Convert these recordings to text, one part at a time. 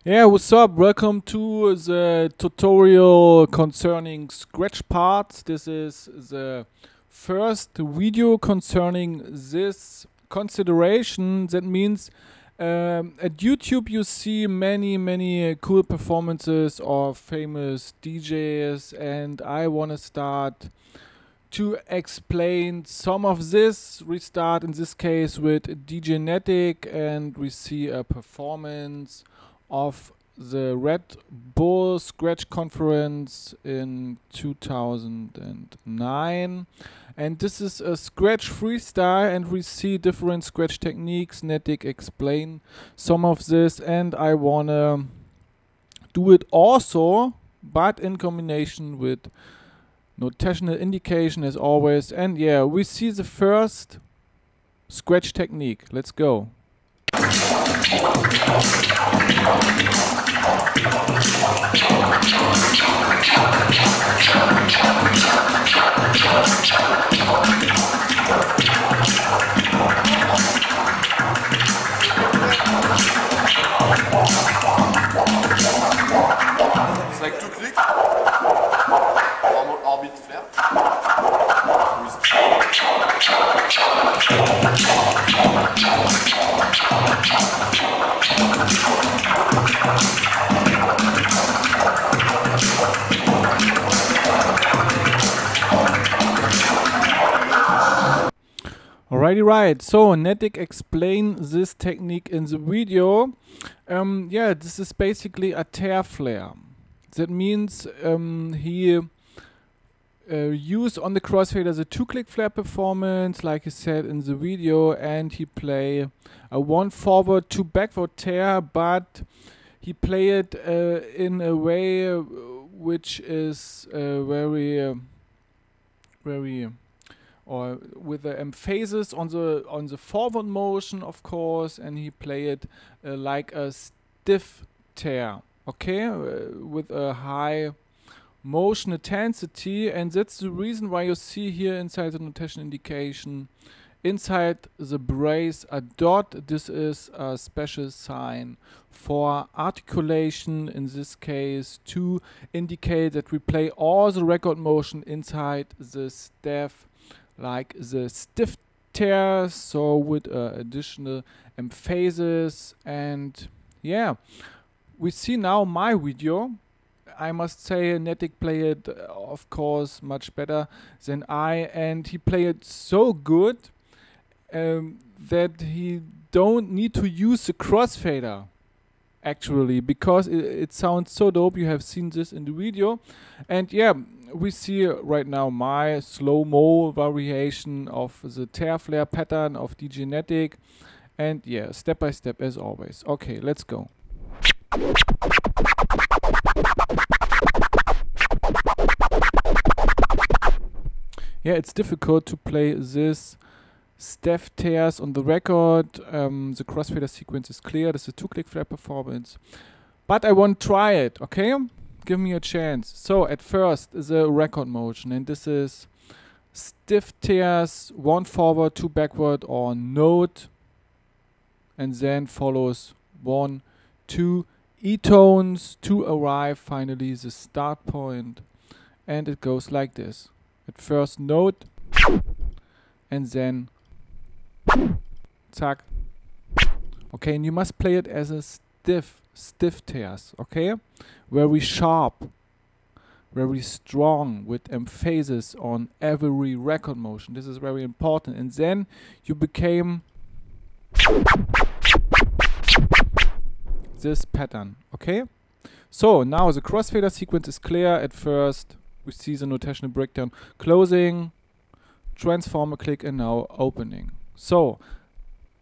Yeah, what's up? Welcome to the tutorial concerning Scratchparts. This is the first video concerning this consideration. That means at YouTube you see many cool performances of famous DJs, and I want to start to explain some of this. We start in this case with DJ Netik, and we see a performance of the Red Bull Scratch Conference in 2009, and this is a Scratch freestyle, and we see different Scratch techniques. Netik explain some of this, and I wanna do it also, but in combination with notational indication as always. And yeah, we see the first Scratch technique. Let's go. It's like two clicks, orbit flare. Alrighty, right. So Netik explained this technique in the video. Yeah, this is basically a Tearflare. That means he use on the crossfader the 2-click flare performance, like he said in the video, and he play a 1 forward 2 backward tear, but he play it in a way which is very or with the emphasis on the forward motion, of course, and he play it like a stiff tear, okay, with a high motion intensity. And that's the reason why you see here inside the notation indication, inside the brace, a dot. This is a special sign for articulation, in this case to indicate that we play all the record motion inside the staff like the stiff tear, so with additional emphasis. And yeah, we see now my video. I must say Netik played it of course much better than I, and he played it so good that he don't need to use the crossfader actually, because it sounds so dope. You have seen this in the video. And yeah, we see right now my slow-mo variation of the Tearflare pattern of DJ Netik, and yeah, step by step as always. Okay, let's go. Yeah, it's difficult to play this staff tears on the record. The crossfader sequence is clear. This is a 2-click flare performance, but I want to try it. Okay, give me a chance. So at first the record motion, and this is stiff tears, 1 forward 2 backward or note, and then follows 1 2 E-tones to arrive finally the start point, and it goes like this. At first note, and then zack. Okay, and you must play it as a stiff tears, okay? Very sharp, very strong, with emphasis on every record motion. This is very important. And then you became this pattern, okay? So now the crossfader sequence is clear. At first we see the notational breakdown, closing, transformer click, and now opening. So,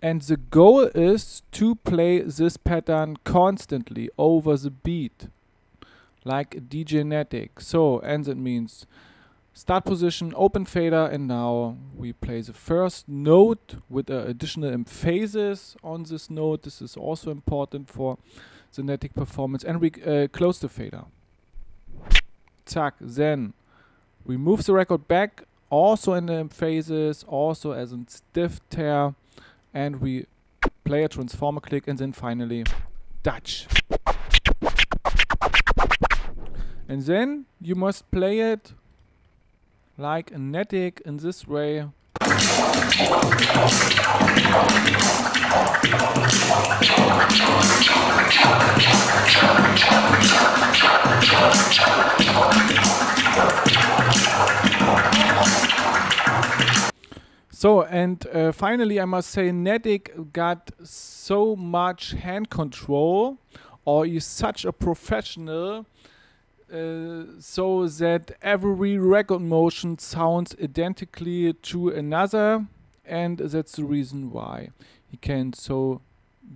and the goal is to play this pattern constantly over the beat, like DJ Netik. So, and that means start position, open fader, and now we play the first note with additional emphasis on this note. This is also important for the Netik performance, and we close the fader. Zack. Then we move the record back, also in the emphasis, also as a stiff tear, and we play a transformer click, and then finally Dutch. And then you must play it like a Netik in this way. So, and finally I must say Netik got so much hand control, or is such a professional, so that every record motion sounds identically to another, and that's the reason why he can so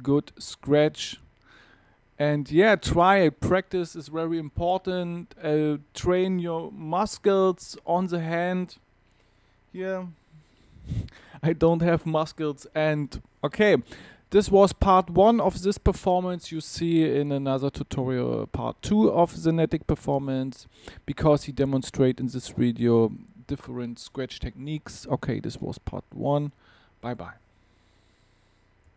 good scratch. And yeah, try it. Practice is very important. Train your muscles on the hand. Here, I don't have muscles. And okay, this was part 1 of this performance. You see in another tutorial part 2 of the Netik performance, because he demonstrates in this video different scratch techniques. Okay, this was part 1. Bye bye.